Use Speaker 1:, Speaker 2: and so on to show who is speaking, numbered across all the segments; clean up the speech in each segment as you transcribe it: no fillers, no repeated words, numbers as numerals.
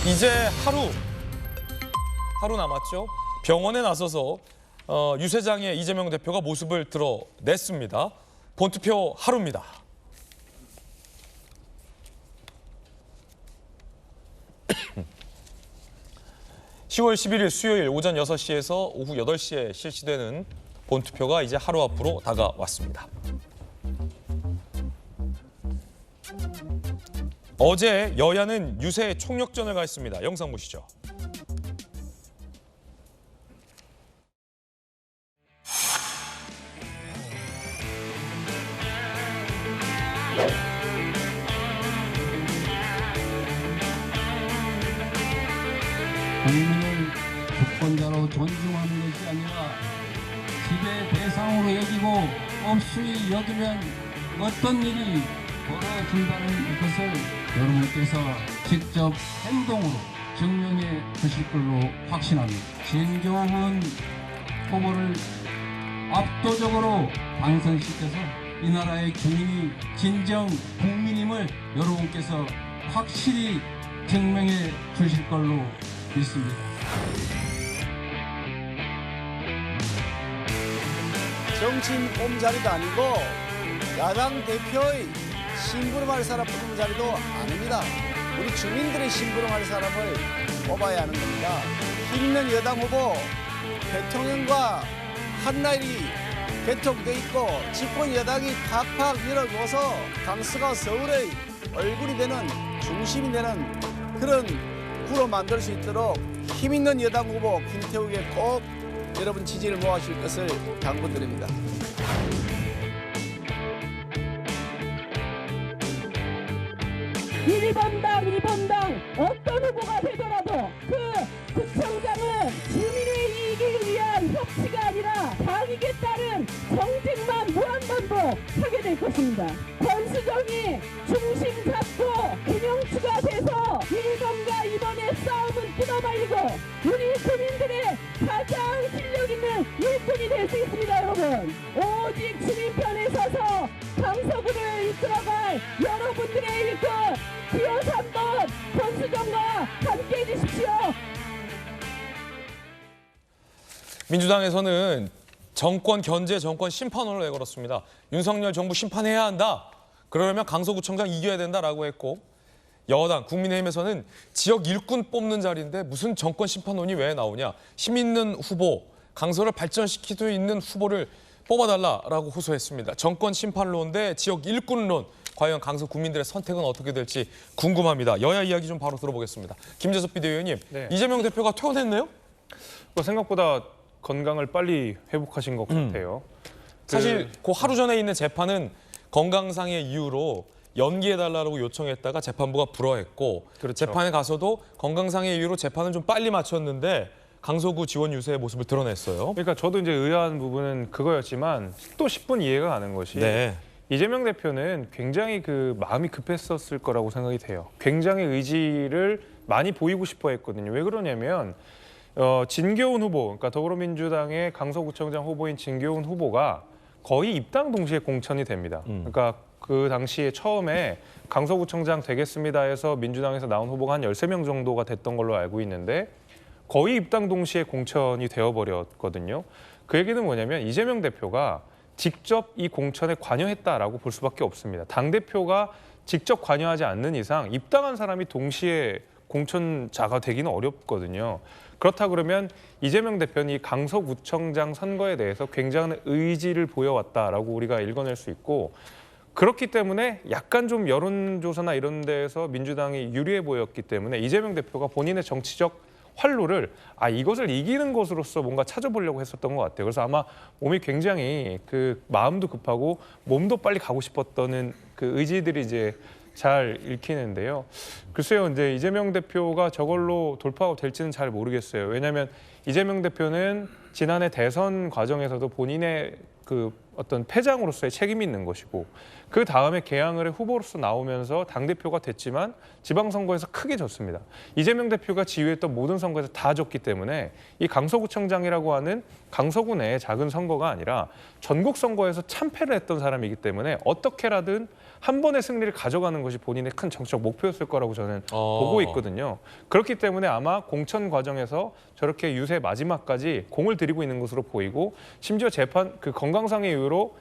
Speaker 1: 이제 하루 남았죠. 병원에 나서서 유세장에 이재명 대표가 모습을 드러냈습니다. 본투표 하루입니다. (10월 11일) 수요일 오전 6시에서 오후 8시에 실시되는 본투표가 이제 하루 앞으로 다가왔습니다. 어제 여야는 유세 총력전을 가했습니다. 영상 보시죠.
Speaker 2: 국민을 주권자로 존중하는 것이 아니라 지배 대상으로 여기고 없이 여기면 어떤 일이 벌어진다는 것을 여러분께서 직접 행동으로 증명해 주실 걸로 확신합니다. 진교훈 후보를 압도적으로 당선시켜서 이 나라의 주인이 진정 국민임을 여러분께서 확실히 증명해 주실 걸로 믿습니다.
Speaker 3: 정치인 꼼자리도 아니고 야당 대표의 심부름할 사람 뽑는 자리도 아닙니다. 우리 주민들의 심부름할 사람을 뽑아야 하는 겁니다. 힘있는 여당 후보 대통령과 한나일이 개통돼 있고 집권 여당이 팍팍 밀어줘서 강서가 서울의 얼굴이 되는 중심이 되는 그런 구로 만들 수 있도록 힘있는 여당 후보 김태욱에 꼭 여러분 지지를 모아주실 것을 당부드립니다.
Speaker 4: 일번당 어떤 후보가 되더라도 그 구청장은 주민의 이익을 위한 협치가 아니라 당익에 따른 정책만 무한반복하게 될 것입니다. 권수정이 중심 잡고 균형추가 돼서 1번과 2번의 싸움은 끊어말리고 우리 국민들의 가장 실력 있는 일꾼이 될 수 있습니다. 여러분, 오직 주민 편에 서서 강서구를 이끌어갈 여러분들의 일꾼 기호 3번 권수정과 함께해 주십시오.
Speaker 1: 민주당에서는 정권 견제, 정권 심판론을 내걸었습니다. 윤석열 정부 심판해야 한다. 그러려면 강서구청장 이겨야 된다라고 했고, 여당 국민의힘에서는 지역 일꾼 뽑는 자리인데 무슨 정권 심판론이 왜 나오냐. 힘 있는 후보, 강서를 발전시킬 수 있는 후보를 뽑아달라라고 호소했습니다. 정권 심판론 대 지역 일꾼론. 과연 강서 국민들의 선택은 어떻게 될지 궁금합니다. 여야 이야기 좀 바로 들어보겠습니다. 김재섭 비대위원님,
Speaker 5: 네.
Speaker 1: 이재명 대표가 퇴원했네요?
Speaker 5: 생각보다 건강을 빨리 회복하신 것 같아요.
Speaker 1: 사실 그 하루 전에 있는 재판은 건강상의 이유로 연기해달라고 요청했다가 재판부가 불허했고,
Speaker 5: 그렇죠.
Speaker 1: 재판에 가서도 건강상의 이유로 재판을 좀 빨리 마쳤는데 강서구 지원 유세의 모습을 드러냈어요.
Speaker 5: 그러니까 저도 이제 의아한 부분은 그거였지만 또 10분 이해가 가는 것이
Speaker 1: 네.
Speaker 5: 이재명 대표는 굉장히 마음이 급했었을 거라고 생각이 돼요. 굉장히 의지를 많이 보이고 싶어 했거든요. 왜 그러냐면 진교훈 후보, 그러니까 더불어민주당의 강서구청장 후보인 진교훈 후보가 거의 입당 동시에 공천이 됩니다. 그러니까 그 당시에 처음에 강서구청장 되겠습니다 해서 민주당에서 나온 후보가 한 13명 정도가 됐던 걸로 알고 있는데 거의 입당 동시에 공천이 되어버렸거든요. 그 얘기는 뭐냐면 이재명 대표가 직접 이 공천에 관여했다라고 볼 수밖에 없습니다. 당대표가 직접 관여하지 않는 이상 입당한 사람이 동시에 공천자가 되기는 어렵거든요. 그렇다 그러면 이재명 대표는 이 강서구청장 선거에 대해서 굉장한 의지를 보여왔다라고 우리가 읽어낼 수 있고, 그렇기 때문에 약간 좀 여론조사나 이런 데에서 민주당이 유리해 보였기 때문에 이재명 대표가 본인의 정치적 활로를 이것을 이기는 것으로서 뭔가 찾아보려고 했었던 것 같아요. 그래서 아마 몸이 굉장히 마음도 급하고 몸도 빨리 가고 싶었던 그 의지들이 이제 잘 읽히는데요. 글쎄요, 이제 이재명 대표가 저걸로 돌파가 될지는 잘 모르겠어요. 왜냐하면 이재명 대표는 지난해 대선 과정에서도 본인의 어떤 패장으로서의 책임이 있는 것이고 그 다음에 개항을의 후보로서 나오면서 당대표가 됐지만 지방선거에서 크게 졌습니다. 이재명 대표가 지휘했던 모든 선거에서 다 졌기 때문에 이 강서구청장이라고 하는 강서구 내의 작은 선거가 아니라 전국 선거에서 참패를 했던 사람이기 때문에 어떻게라든 한 번의 승리를 가져가는 것이 본인의 큰 정치적 목표였을 거라고 저는 보고 있거든요. 그렇기 때문에 아마 공천 과정에서 저렇게 유세 마지막까지 공을 들이고 있는 것으로 보이고 심지어 재판 그 건강상의 이유로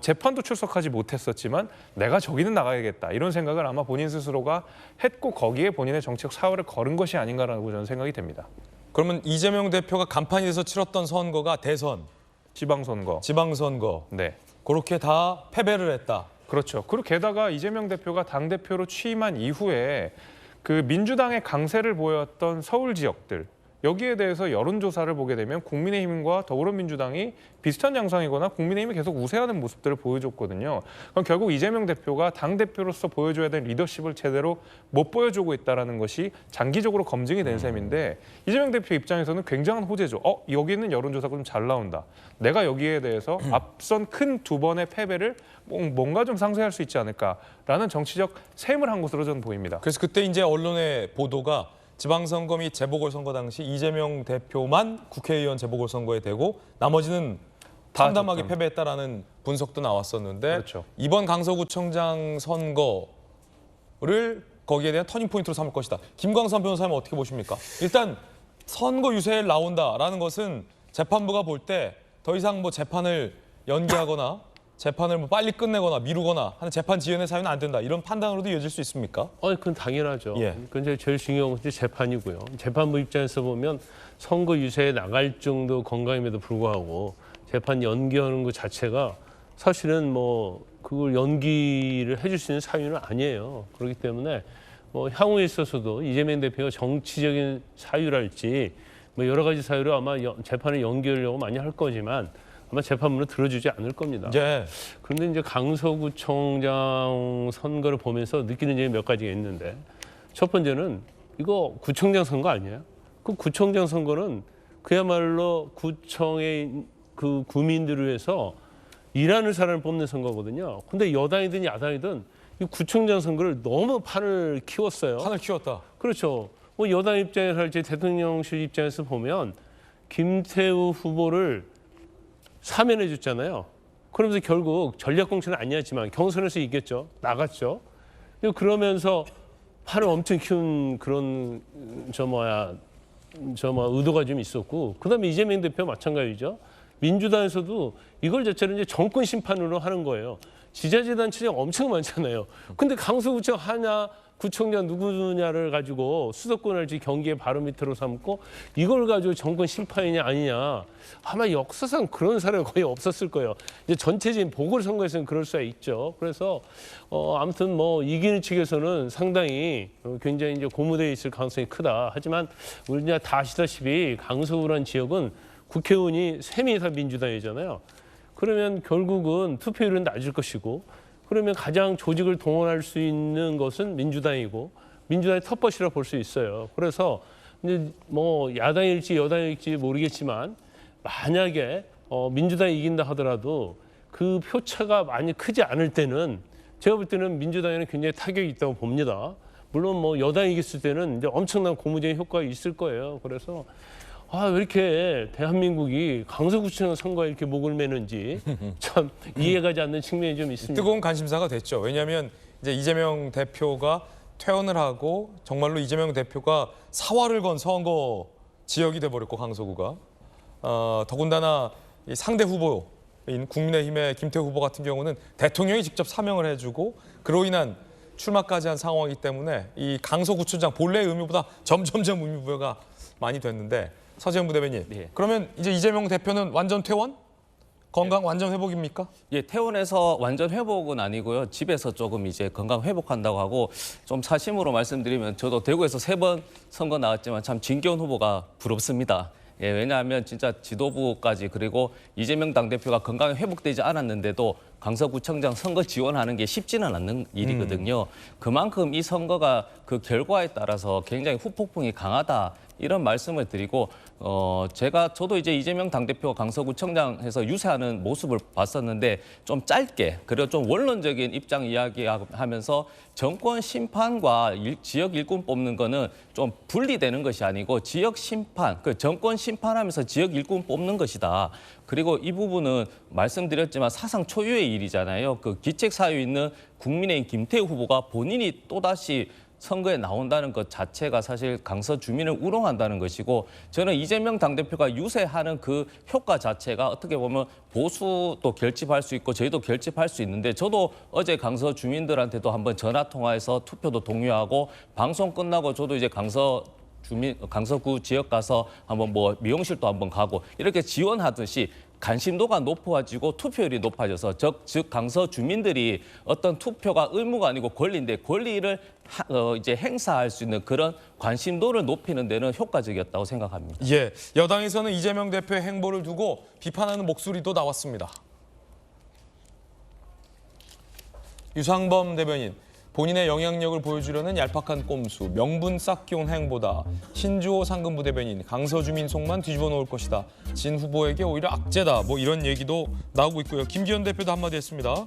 Speaker 5: 재판도 출석하지 못했었지만 내가 저기는 나가야겠다 이런 생각을 아마 본인 스스로가 했고 거기에 본인의 정치적 사활을 걸은 것이 아닌가라고 저는 생각이 됩니다.
Speaker 1: 그러면 이재명 대표가 간판이 돼서 치렀던 선거가 대선,
Speaker 5: 지방선거.
Speaker 1: 지방선거
Speaker 5: 네.
Speaker 1: 그렇게 다 패배를 했다.
Speaker 5: 그렇죠. 그리고 게다가 이재명 대표가 당대표로 취임한 이후에 그 민주당의 강세를 보였던 서울 지역들 여기에 대해서 여론조사를 보게 되면 국민의힘과 더불어민주당이 비슷한 양상이거나 국민의힘이 계속 우세하는 모습들을 보여줬거든요. 그럼 결국 이재명 대표가 당대표로서 보여줘야 될 리더십을 제대로 못 보여주고 있다는 것이 장기적으로 검증이 된 셈인데 이재명 대표 입장에서는 굉장한 호재죠. 여기는 여론조사가 좀 잘 나온다. 내가 여기에 대해서 앞선 큰 두 번의 패배를 뭔가 좀 상쇄할 수 있지 않을까라는 정치적 셈을 한 것으로 저는 보입니다.
Speaker 1: 그래서 그때 이제 언론의 보도가 지방선거 및 재보궐선거 당시 이재명 대표만 국회의원 재보궐선거에 되고 나머지는 참담하게
Speaker 5: 졌던.
Speaker 1: 패배했다라는 분석도 나왔었는데
Speaker 5: 그렇죠.
Speaker 1: 이번 강서구청장 선거를 거기에 대한 터닝포인트로 삼을 것이다. 김광선 변호사님 어떻게 보십니까? 일단 선거 유세에 나온다라는 것은 재판부가 볼 때 더 이상 뭐 재판을 연기하거나 재판을 뭐 빨리 끝내거나 미루거나 하는 재판 지연의 사유는 안 된다. 이런 판단으로도 이어질 수 있습니까?
Speaker 6: 그건 당연하죠.
Speaker 1: 예.
Speaker 6: 근데 제일 중요한 것이 재판이고요. 재판부 입장에서 보면 선거 유세에 나갈 정도 건강임에도 불구하고 재판 연기하는 것 자체가 사실은 뭐 그걸 연기를 해줄 수 있는 사유는 아니에요. 그렇기 때문에 뭐 향후에 있어서도 이재명 대표가 정치적인 사유랄지 뭐 여러 가지 사유로 아마 재판을 연기하려고 많이 할 거지만 아마 재판부는 들어주지 않을 겁니다.
Speaker 1: 예.
Speaker 6: 그런데 이제 강서구청장 선거를 보면서 느끼는 점이 몇 가지가 있는데 첫 번째는 이거 구청장 선거 아니에요? 그 구청장 선거는 그야말로 구청의 그 구민들을 위해서 일하는 사람을 뽑는 선거거든요. 근데 여당이든 야당이든 이 구청장 선거를 너무 판을 키웠어요.
Speaker 1: 판을 키웠다.
Speaker 6: 그렇죠. 뭐 여당 입장에서 할지 대통령실 입장에서 보면 김태우 후보를 사면해 줬잖아요. 그러면서 결국 전략공천은 아니었지만 경선에서 이겼죠. 나갔죠. 그러면서 판을 엄청 키운 그런 의도가 좀 있었고 그다음에 이재명 대표 마찬가지죠. 민주당에서도 이걸 자체로 이제 정권 심판으로 하는 거예요. 지자체단체장 엄청 많잖아요. 근데 강서구청 하나 구청장 누구냐를 가지고 수도권을지 경기의 바로 밑으로 삼고 이걸 가지고 정권 심판이냐 아니냐 아마 역사상 그런 사례가 거의 없었을 거예요. 이제 전체적인 보궐선거에서는 그럴 수가 있죠. 그래서 아무튼 뭐 이기는 측에서는 상당히 굉장히 이제 고무되어 있을 가능성이 크다. 하지만 우리가 다 아시다시피 강서구라는 지역은 국회의원이 3명이 다 민주당이잖아요. 그러면 결국은 투표율은 낮을 것이고 그러면 가장 조직을 동원할 수 있는 것은 민주당이고 민주당의 텃밭이라 볼 수 있어요. 그래서 이제 뭐 야당일지 여당일지 모르겠지만 만약에 민주당이 이긴다 하더라도 그 표차가 많이 크지 않을 때는 제가 볼 때는 민주당에는 굉장히 타격이 있다고 봅니다. 물론 뭐 여당이 이겼을 때는 이제 엄청난 고무적인 효과가 있을 거예요. 그래서 왜 이렇게 대한민국이 강서구청 선거에 이렇게 목을 매는지 참 이해가지 않는 측면이 좀 있습니다.
Speaker 1: 뜨거운 관심사가 됐죠. 왜냐하면 이제 이재명 대표가 퇴원을 하고 정말로 이재명 대표가 사활을 건 선거 지역이 돼버렸고 강서구가 더군다나 이 상대 후보인 국민의힘의 김태우 후보 같은 경우는 대통령이 직접 사명을 해주고 그로 인한 출마까지 한 상황이기 때문에 이 강서구청장 본래의 의미보다 점점점 의미부여가 많이 됐는데 서재현 부대변인.
Speaker 7: 네.
Speaker 1: 그러면 이제 이재명 대표는 완전 퇴원? 건강 완전 회복입니까?
Speaker 7: 예, 퇴원해서 완전 회복은 아니고요. 집에서 조금 이제 건강 회복한다고 하고 좀 사심으로 말씀드리면 저도 대구에서 3번 선거 나왔지만 참 진기훈 후보가 부럽습니다. 예, 왜냐하면 진짜 지도부까지 그리고 이재명 당대표가 건강이 회복되지 않았는데도 강서구청장 선거 지원하는 게 쉽지는 않는 일이거든요. 그만큼 이 선거가 그 결과에 따라서 굉장히 후폭풍이 강하다. 이런 말씀을 드리고 저도 이제 이재명 당대표 강서구청장에서 유세하는 모습을 봤었는데 좀 짧게 그리고 좀 원론적인 입장 이야기하면서 정권 심판과 지역 일꾼 뽑는 거는 좀 분리되는 것이 아니고 지역 심판, 그 정권 심판하면서 지역 일꾼 뽑는 것이다. 그리고 이 부분은 말씀드렸지만 사상 초유의 일이잖아요. 그 기책 사유 있는 국민의힘 김태우 후보가 본인이 또다시 선거에 나온다는 것 자체가 사실 강서 주민을 우롱한다는 것이고 저는 이재명 당대표가 유세하는 그 효과 자체가 어떻게 보면 보수도 결집할 수 있고 저희도 결집할 수 있는데 저도 어제 강서 주민들한테도 한번 전화 통화해서 투표도 독려하고 방송 끝나고 저도 이제 강서구 지역 가서 한번 뭐 미용실도 한번 가고 이렇게 지원하듯이 관심도가 높아지고 투표율이 높아져서 즉 강서 주민들이 어떤 투표가 의무가 아니고 권리인데 권리를 이제 행사할 수 있는 그런 관심도를 높이는 데는 효과적이었다고 생각합니다.
Speaker 1: 예, 여당에서는 이재명 대표의 행보를 두고 비판하는 목소리도 나왔습니다. 유상범 대변인, 본인의 영향력을 보여주려는 얄팍한 꼼수, 명분 쌓기 온 행보다. 신주호 상근부 대변인, 강서 주민 속만 뒤집어 놓을 것이다. 진 후보에게 오히려 악재다. 뭐 이런 얘기도 나오고 있고요. 김기현 대표도 한마디 했습니다.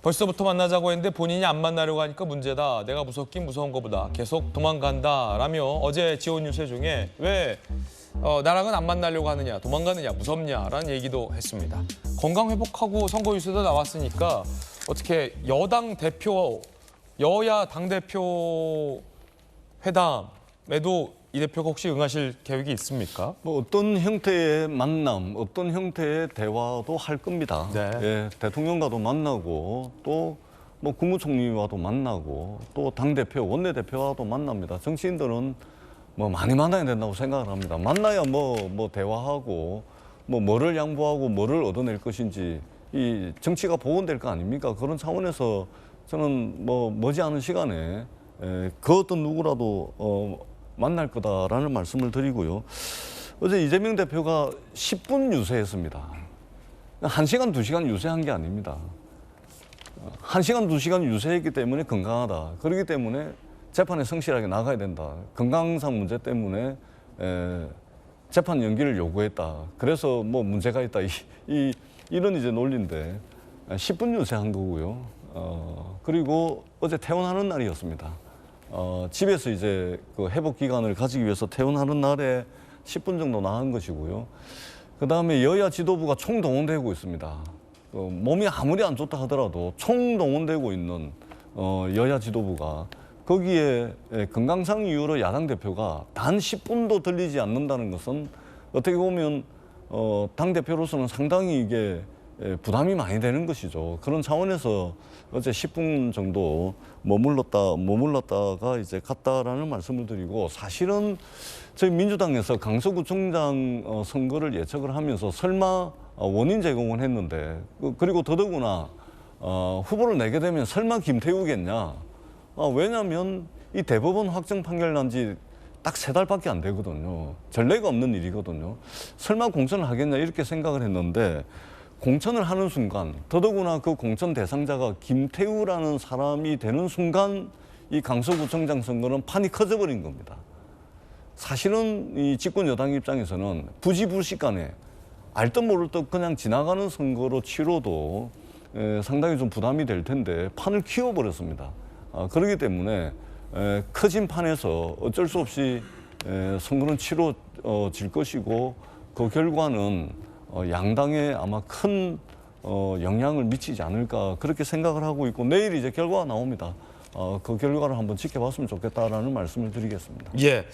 Speaker 1: 벌써부터 만나자고 했는데 본인이 안 만나려고 하니까 문제다. 내가 무섭긴 무서운 것보다 계속 도망간다. 라며 어제 지원 유세 중에 왜 나랑은 안 만나려고 하느냐, 도망가느냐, 무섭냐라는 얘기도 했습니다. 건강 회복하고 선거 유세도 나왔으니까 어떻게 여당 대표, 여야 당대표 회담에도 이 대표가 혹시 응하실 계획이 있습니까?
Speaker 8: 뭐 어떤 형태의 만남, 어떤 형태의 대화도 할 겁니다.
Speaker 1: 네.
Speaker 8: 예, 대통령과도 만나고 또 뭐 국무총리와도 만나고 또 당대표, 원내대표와도 만납니다. 정치인들은 뭐 많이 만나야 된다고 생각을 합니다. 만나야 뭐 대화하고 뭐 뭐를 양보하고 뭐를 얻어낼 것인지 이 정치가 복원될 거 아닙니까? 그런 차원에서 저는 뭐 머지않은 시간에 그 어떤 누구라도 만날 거다라는 말씀을 드리고요. 어제 이재명 대표가 10분 유세했습니다. 1시간, 2시간 유세한 게 아닙니다. 1시간, 2시간 유세했기 때문에 건강하다. 그렇기 때문에 재판에 성실하게 나가야 된다. 건강상 문제 때문에 재판 연기를 요구했다. 그래서 뭐 문제가 있다. 이런 이제 논리인데 10분 유세한 거고요. 그리고 어제 퇴원하는 날이었습니다. 집에서 이제 그 회복 기간을 가지기 위해서 퇴원하는 날에 10분 정도 나간 것이고요. 그 다음에 여야 지도부가 총동원되고 있습니다. 몸이 아무리 안 좋다 하더라도 총동원되고 있는 여야 지도부가 거기에 건강상 이유로 야당 대표가 단 10분도 들리지 않는다는 것은 어떻게 보면 당대표로서는 상당히 이게 부담이 많이 되는 것이죠. 그런 차원에서 어제 10분 정도 머물렀다가 이제 갔다라는 말씀을 드리고 사실은 저희 민주당에서 강서구청장 선거를 예측을 하면서 설마 원인 제공을 했는데 그리고 더더구나 후보를 내게 되면 설마 김태우겠냐. 왜냐하면 이 대법원 확정 판결 난 지 딱 3달밖에 안 되거든요. 전례가 없는 일이거든요. 설마 공천을 하겠냐 이렇게 생각을 했는데 공천을 하는 순간 더더구나 그 공천 대상자가 김태우라는 사람이 되는 순간 이 강서구청장 선거는 판이 커져버린 겁니다. 사실은 이 집권 여당 입장에서는 부지불식간에 알듯 모를 듯 그냥 지나가는 선거로 치러도 상당히 좀 부담이 될 텐데 판을 키워버렸습니다. 그렇기 때문에 커진 판에서 어쩔 수 없이 선거는 치러질 것이고 그 결과는 양당에 아마 큰 영향을 미치지 않을까 그렇게 생각을 하고 있고 내일 이제 결과가 나옵니다. 그 결과를 한번 지켜봤으면 좋겠다라는 말씀을 드리겠습니다.
Speaker 1: 예.